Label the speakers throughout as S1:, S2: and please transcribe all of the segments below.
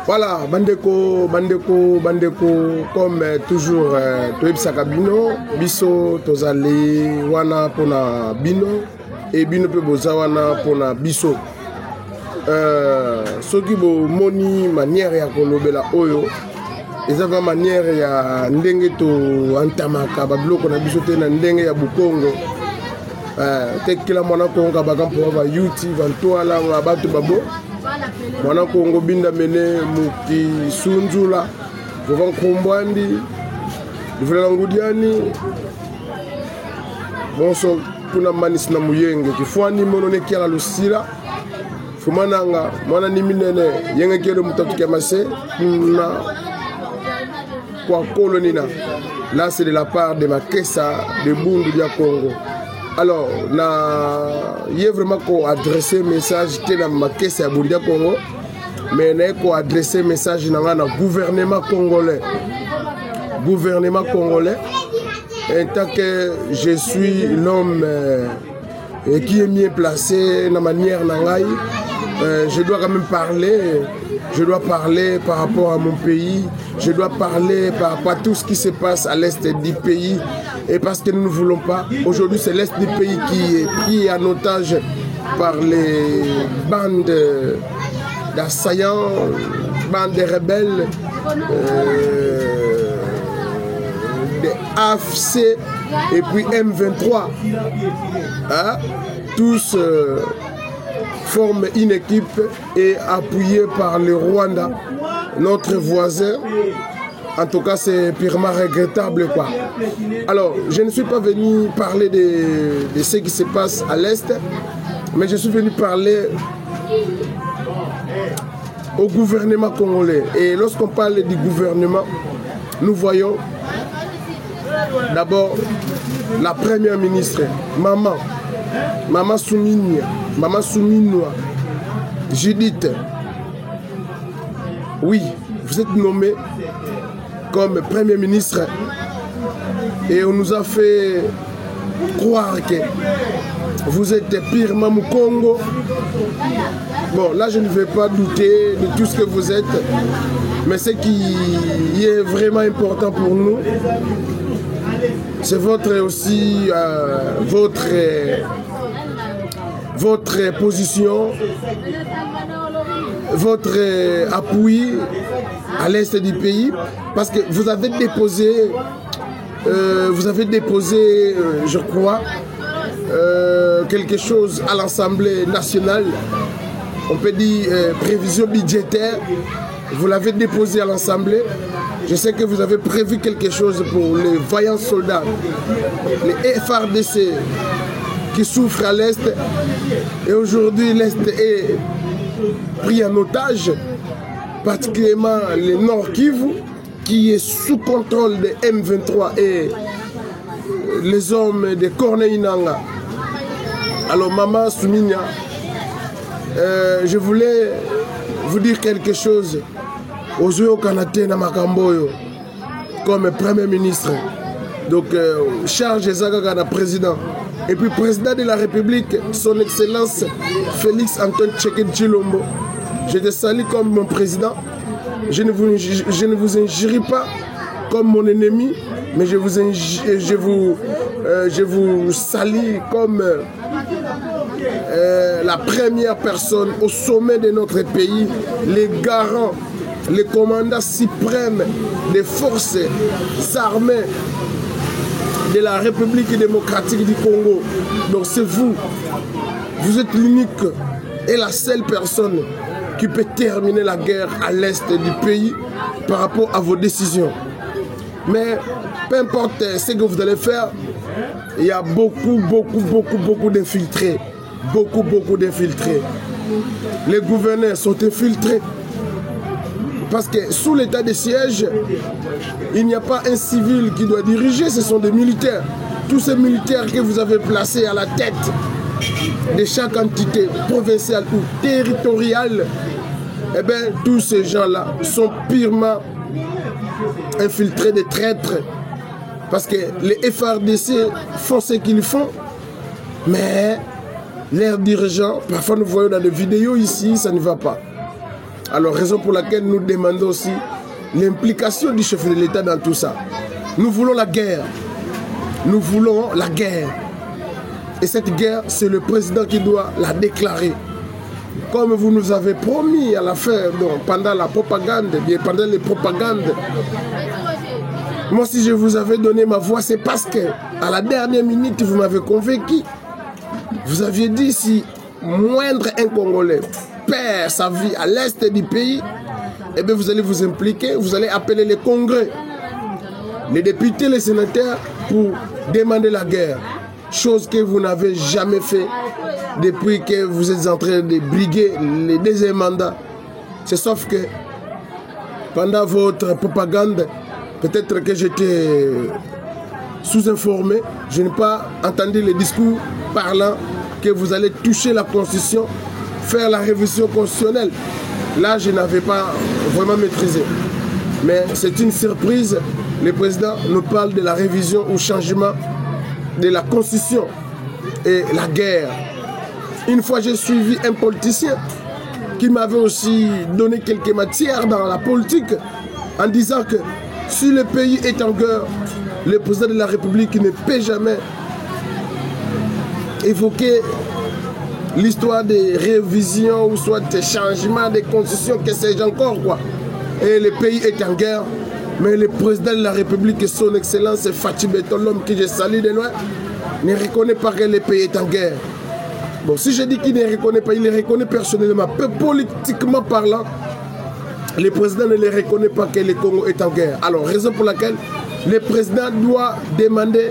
S1: Voilà, bandeko, comme toujours, toyebisaka bino, biso tozali wana pona bino, et bino pe boza wana pona biso. Soki bo moni manière ya kolobela oyo, ezava manière ya ndenge to antamaka babiloko na biso te na ndenge ya bukongo. Tekila mwana konga bakampo ba YouTube, vantoala bato babo. Mwana Kongo binda mene muki sunzula vovan kombwandi duvela ngudiani bonso kuna manis na muyenge kifwani mono ne kiala lusila fumananga mwana ni minene yenge kelo mutatu kemase na kwa kolonina. Là c'est de la part de Makessa de Bundu dia Congo. Alors, il y a vraiment qu'on adressé message à Makessa ya Bundu dia Congo, mais il y a qu'on adressé message au gouvernement congolais. Gouvernement congolais, et tant que je suis l'homme qui est mieux placé dans la manière nangai, je dois quand même parler. Je dois parler par rapport à mon pays. Je dois parler par rapport à tout ce qui se passe à l'est du pays. Et parce que nous ne voulons pas. Aujourd'hui, c'est l'est du pays qui est pris en otage par les bandes d'assaillants, bandes de rebelles, des AFC et puis M23. Hein? Tous forment une équipe et appuyés par le Rwanda, notre voisin. En tout cas, c'est purement regrettable, quoi. Alors, je ne suis pas venu parler de ce qui se passe à l'Est, mais je suis venu parler au gouvernement congolais. Et lorsqu'on parle du gouvernement, nous voyons d'abord la première ministre, Maman Souminoua, Judith. Oui, vous êtes nommé comme Premier ministre et on nous a fait croire que vous êtes purement Mukongo. Bon, là je ne vais pas douter de tout ce que vous êtes, mais ce qui est vraiment important pour nous, c'est votre aussi votre position, votre appui à l'est du pays, parce que vous avez déposé, je crois, quelque chose à l'Assemblée nationale, on peut dire prévision budgétaire, vous l'avez déposé à l'Assemblée. Je sais que vous avez prévu quelque chose pour les vaillants soldats, les FARDC qui souffrent à l'Est, et aujourd'hui l'Est est pris en otage, particulièrement le Nord Kivu, qui est sous contrôle de M23 et les hommes de Corneille Nangaa. Alors Maman Souminoua, je voulais vous dire quelque chose aux yeux Kanate na Makamboyo comme Premier ministre. Donc charge Zagaga na président. Et puis président de la République, son Excellence Félix Antoine Tshisekedi Tshilombo. Je te salue comme mon président. Je ne vous injurie pas comme mon ennemi, mais je vous salue comme la première personne au sommet de notre pays, les garants, les commandants suprêmes des forces armées de la République démocratique du Congo. Donc c'est vous. Vous êtes l'unique et la seule personne qui peut terminer la guerre à l'est du pays par rapport à vos décisions. Mais peu importe ce que vous allez faire, il y a beaucoup d'infiltrés. Beaucoup d'infiltrés. Les gouverneurs sont infiltrés. Parce que sous l'état de siège, il n'y a pas un civil qui doit diriger, ce sont des militaires. Tous ces militaires que vous avez placés à la tête de chaque entité provinciale ou territoriale, eh bien, tous ces gens-là sont purement infiltrés des traîtres. Parce que les FARDC font ce qu'ils font, mais leurs dirigeants, parfois nous voyons dans des vidéos ici, ça ne va pas. Alors, raison pour laquelle nous demandons aussi l'implication du chef de l'État dans tout ça. Nous voulons la guerre. Nous voulons la guerre. Et cette guerre, c'est le président qui doit la déclarer. Comme vous nous avez promis à la fin, donc, pendant la propagande, bien pendant les propagandes. Moi, si je vous avais donné ma voix, c'est parce que à la dernière minute, vous m'avez convaincu. Vous aviez dit si moindre un Congolais perd sa vie à l'est du pays, eh bien vous allez vous impliquer, vous allez appeler les congrès, les députés, les sénateurs pour demander la guerre. Chose que vous n'avez jamais fait depuis que vous êtes en train de briguer les deuxième mandats. C'est sauf que pendant votre propagande, peut-être que j'étais sous-informé, je n'ai pas entendu les discours parlant que vous allez toucher la Constitution, faire la révision constitutionnelle. Là, je n'avais pas vraiment maîtrisé. Mais c'est une surprise. Le président nous parle de la révision ou changement de la Constitution et la guerre. Une fois, j'ai suivi un politicien qui m'avait aussi donné quelques matières dans la politique en disant que si le pays est en guerre, le président de la République ne peut jamais évoquer l'histoire des révisions ou soit des changements des constitutions, que sais-je encore quoi. Et le pays est en guerre, mais le président de la République et son excellence Fatou Beton, l'homme que je salue de loin, ne reconnaît pas que le pays est en guerre. Bon, si je dis qu'il ne reconnaît pas, il le reconnaît personnellement, peu politiquement parlant, le président ne le reconnaît pas que le Congo est en guerre. Alors, raison pour laquelle le président doit demander,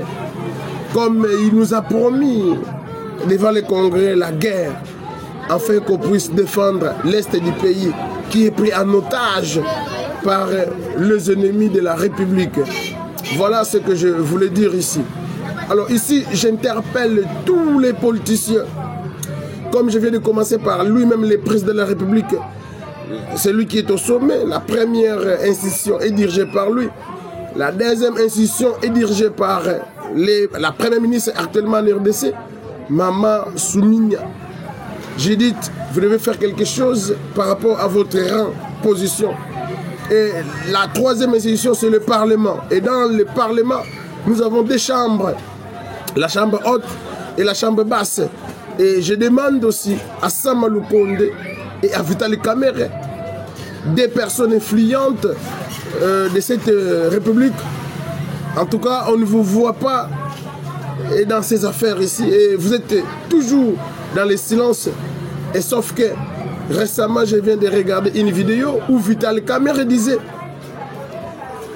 S1: comme il nous a promis devant le Congrès, la guerre, afin qu'on puisse défendre l'Est du pays qui est pris en otage par les ennemis de la République. Voilà ce que je voulais dire ici. Alors ici, j'interpelle tous les politiciens. Comme je viens de commencer par lui-même, le président de la République, celui qui est au sommet. La première institution est dirigée par lui. La deuxième institution est dirigée par la première ministre actuellement en RDC, Maman Souminia. J'ai dit, vous devez faire quelque chose par rapport à votre rang, position. Et la troisième institution, c'est le Parlement. Et dans le Parlement, nous avons deux chambres. La chambre haute et la chambre basse. Et je demande aussi à Samalou Konde et à Vitali Kamere, des personnes influentes de cette République. En tout cas, on ne vous voit pas dans ces affaires ici. Et vous êtes toujours dans le silence. Et sauf que récemment, je viens de regarder une vidéo où Vitali Kamere disait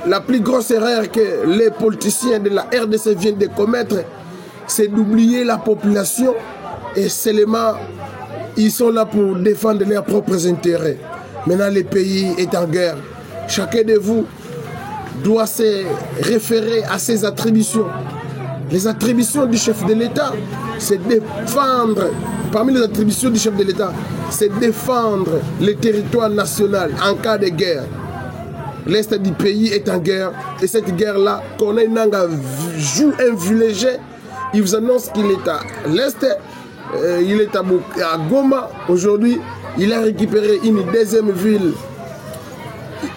S1: la plus grosse erreur que les politiciens de la RDC viennent de commettre, c'est d'oublier la population et seulement ils sont là pour défendre leurs propres intérêts. Maintenant, le pays est en guerre. Chacun de vous doit se référer à ses attributions. Les attributions du chef de l'État, c'est défendre, parmi les attributions du chef de l'État, c'est défendre le territoire national en cas de guerre. L'Est du pays est en guerre et cette guerre-là, Corneille Nangaa joue un village. Il vous annonce qu'il est à l'Est, il est à Goma. Aujourd'hui, il a récupéré une deuxième ville,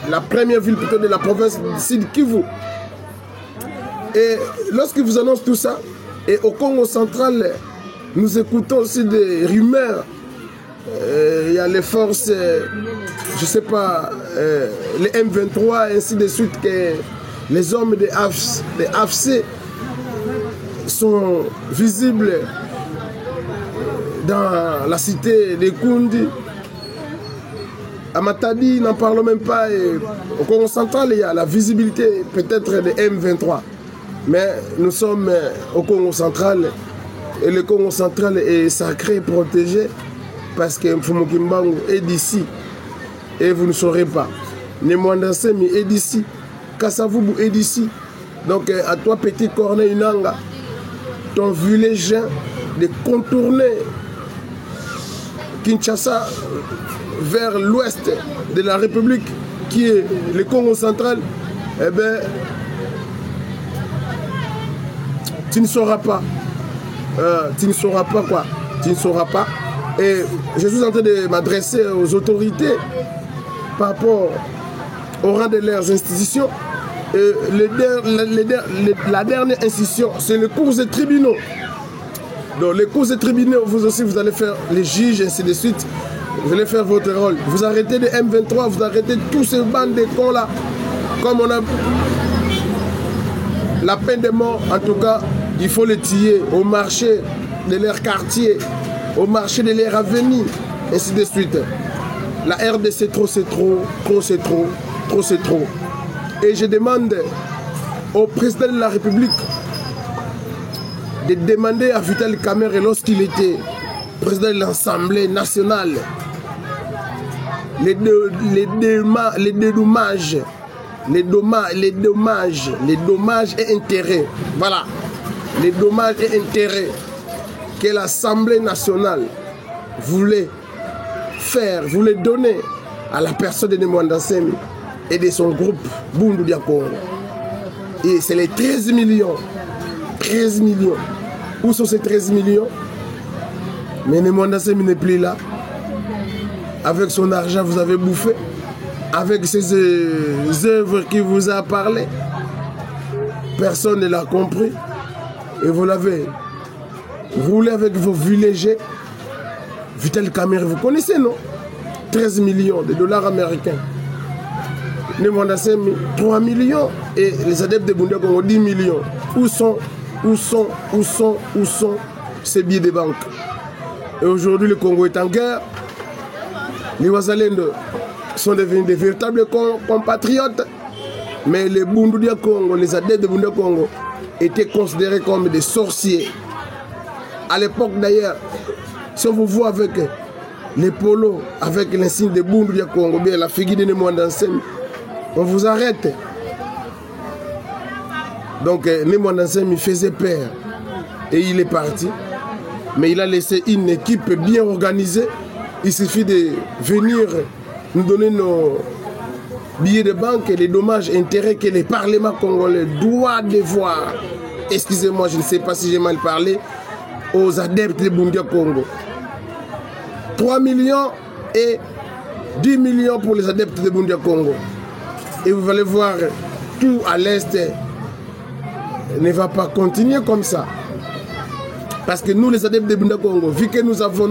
S1: la première ville plutôt de la province du Sud Kivu. Et lorsqu'il vous annonce tout ça, et au Congo central, nous écoutons aussi des rumeurs. Il y a les forces, je ne sais pas, les M23 et ainsi de suite, que les hommes des AFC sont visibles dans la cité de Kundi. À Matadi, n'en parlons même pas. Et au Congo central, il y a la visibilité peut-être des M23. Mais nous sommes au Congo central et le Congo central est sacré, protégé, parce que Mfumukimbangu est d'ici et vous ne saurez pas. Nemwandasemi est d'ici, Kassavubu est d'ici. Donc à toi, petit Corneille Nangaa, ton village de contourner Kinshasa vers l'ouest de la République qui est le Congo central, eh bien, tu ne sauras pas. Tu ne sauras pas quoi. Tu ne sauras pas. Et je suis en train de m'adresser aux autorités par rapport au rang de leurs institutions. La dernière institution, c'est les cours et tribunaux. Donc les cours et tribunaux, vous aussi, vous allez faire les juges, ainsi de suite. Vous allez faire votre rôle. Vous arrêtez les M23, vous arrêtez tous ces bandes de cons là. Comme on a la peine de mort, en tout cas, il faut les tuer au marché de leur quartier, au marché de leur avenir, ainsi de suite. La RDC, c'est trop, c'est trop, trop, c'est trop, trop, c'est trop. Et je demande au président de la République de demander à Vital Kamerhe, lorsqu'il était président de l'Assemblée nationale, les dommages et intérêts, voilà, les dommages et intérêts que l'Assemblée nationale voulait faire, voulait donner à la personne de Nemwanda Nsemi et de son groupe Bundu Dia Congo. Et c'est les 13 millions. 13 millions. Où sont ces 13 millions? Mais Nemwanda Nsemi n'est plus là. Avec son argent, vous avez bouffé. Avec ses œuvres qui vous a parlé. Personne ne l'a compris. Et vous l'avez roulé avec vos vues légers. Vital Kamerhe, vous connaissez, non? 13 millions de dollars américains. Nemwanda Nsemi, 3 millions. Et les adeptes de Bundu Dia Congo, 10 millions. Où sont ces billets de banque? Et aujourd'hui, le Congo est en guerre. Les Wazalendo sont devenus des véritables compatriotes. Mais les Bundu Dia Congo, les adeptes de Bundu Dia Congo, étaient considérés comme des sorciers. À l'époque d'ailleurs, si on vous voit avec les polos, avec l'insigne de Bundu Dia Congo, bien la figure de Nemwanda Nsemi, on vous arrête. Donc Nemwanda Nsemi faisait peur et il est parti. Mais il a laissé une équipe bien organisée. Il suffit de venir nous donner nos billets de banque et les dommages et intérêts que les parlements congolais doivent devoir. Excusez-moi, je ne sais pas si j'ai mal parlé. Aux adeptes de Bundu Dia Congo. 3 millions et 10 millions pour les adeptes de Bundu Dia Congo. Et vous allez voir, tout à l'Est ne va pas continuer comme ça. Parce que nous, les adeptes de Bundu Dia Congo, vu que nous avons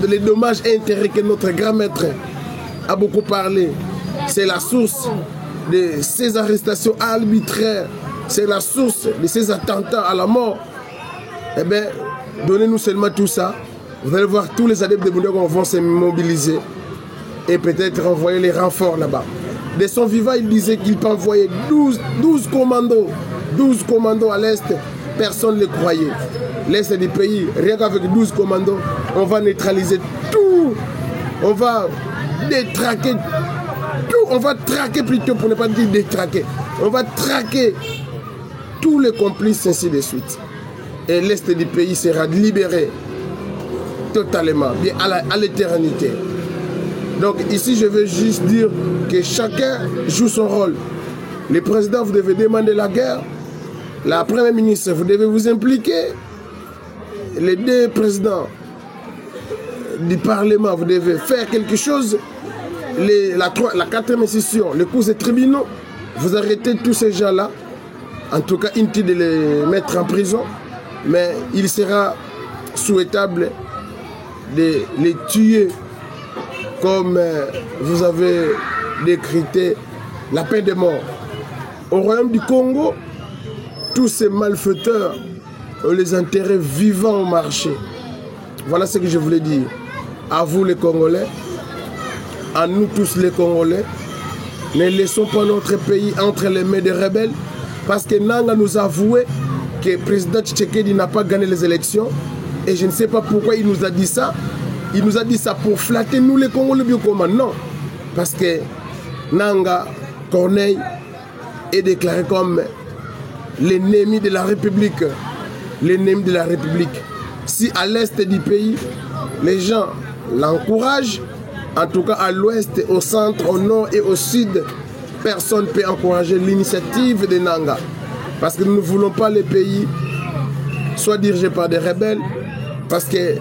S1: les dommages et intérêts que notre grand maître a beaucoup parlé, c'est la source de ces arrestations arbitraires, c'est la source de ces attentats à la mort. Eh bien, donnez-nous seulement tout ça. Vous allez voir, tous les adeptes de Bundu Dia Congo vont se mobiliser et peut-être envoyer les renforts là-bas. De son vivant, il disait qu'il peut envoyer 12 commandos. 12 commandos à l'Est. Personne ne le croyait. L'Est du pays, rien qu'avec 12 commandos, on va neutraliser tout. On va détraquer tout. On va traquer plutôt, pour ne pas dire détraquer. On va traquer tous les complices, ainsi de suite. Et l'Est du pays sera libéré totalement, bien à l'éternité. Donc ici, je veux juste dire que chacun joue son rôle. Le président, vous devez demander la guerre. La première ministre, vous devez vous impliquer. Les deux présidents du Parlement, vous devez faire quelque chose. La quatrième institution, les cours et tribunaux, vous arrêtez tous ces gens-là. En tout cas, inutile de les mettre en prison. Mais il sera souhaitable de les tuer comme vous avez décrété la peine de mort. Au royaume du Congo, tous ces malfaiteurs ont les intérêts vivants au marché. Voilà ce que je voulais dire. À vous les Congolais, à nous tous les Congolais, ne laissons pas notre pays entre les mains des rebelles, parce que Nanga nous a avoué que le président Tshisekedi n'a pas gagné les élections. Et je ne sais pas pourquoi il nous a dit ça. Il nous a dit ça pour flatter nous les Congolais Biokoma. Non. Parce que Nanga Corneille est déclaré comme l'ennemi de la République. L'ennemi de la République. Si à l'est du pays, les gens l'encouragent, en tout cas à l'ouest, au centre, au nord et au sud, personne ne peut encourager l'initiative de Nanga. Parce que nous ne voulons pas les pays soient dirigés par des rebelles, parce que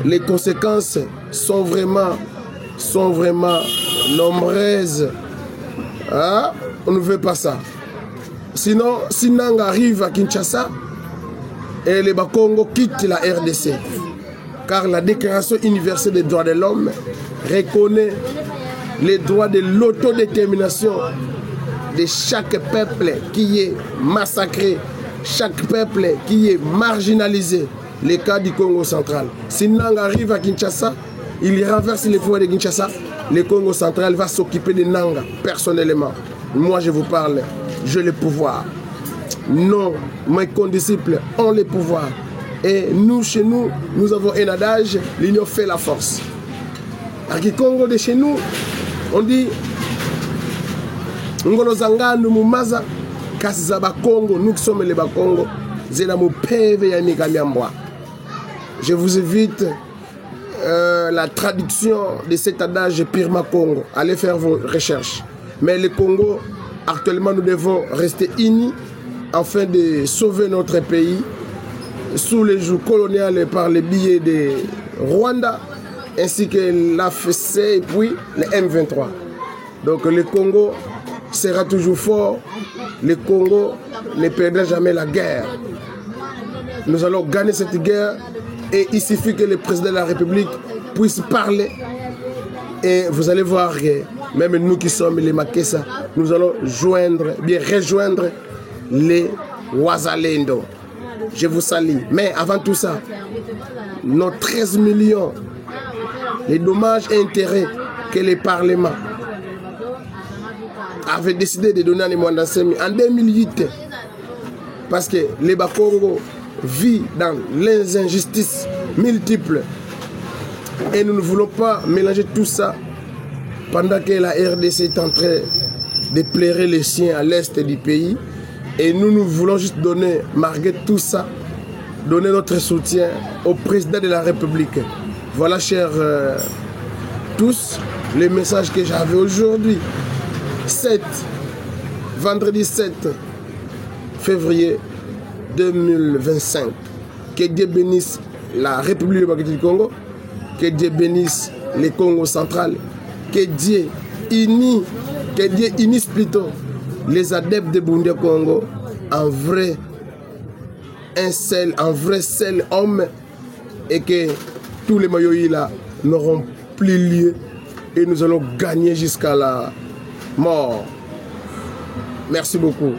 S1: les conséquences sont vraiment sont vraiment nombreuses. Hein? On ne veut pas ça. Sinon, si Nanga arrive à Kinshasa, et les Bakongo quittent la RDC. Car la Déclaration universelle des droits de l'homme reconnaît les droits de l'autodétermination de chaque peuple qui est massacré, chaque peuple qui est marginalisé. Le cas du Congo central. Si Nanga arrive à Kinshasa, il renverse les pouvoirs de Kinshasa, le Congo central va s'occuper de Nanga personnellement. Moi je vous parle, j'ai le pouvoir. Non, mes condisciples ont le pouvoir. Et nous, chez nous, nous avons un adage, l'union fait la force. À Congo de chez nous, on dit Ngolo Zangano Mumaza, Kasizaba Congo, nous qui sommes les Bakongo, Zénamo Peve Yamikamiamboa. Je vous invite la traduction de cet adage Pirma Congo. Allez faire vos recherches. Mais le Congo, actuellement, nous devons rester unis afin de sauver notre pays sous les joues coloniales par les billets de Rwanda ainsi que l'AFC et puis le M23. Donc le Congo sera toujours fort. Le Congo ne perdra jamais la guerre. Nous allons gagner cette guerre et il suffit que le président de la République puisse parler et vous allez voir que même nous qui sommes les Makessa, nous allons rejoindre les Wazalendo. Je vous salue. Mais avant tout ça, nos 13 millions, les dommages et intérêts que le Parlement avait décidé de donner à Mwanda-Nsemi en 2008, parce que les Bakongo vivent dans les injustices multiples et nous ne voulons pas mélanger tout ça pendant que la RDC est en train de plairer les siens à l'est du pays. Et nous voulons juste donner, malgré tout ça, donner notre soutien au président de la République. Voilà, chers tous, les messages que j'avais aujourd'hui. Vendredi 7 février 2025. Que Dieu bénisse la République du Congo. Que Dieu bénisse le Congo central. Que Dieu unisse plutôt les adeptes de Bundé Congo en vrai seul homme, et que tous les maillots là n'auront plus lieu et nous allons gagner jusqu'à la mort. Merci beaucoup.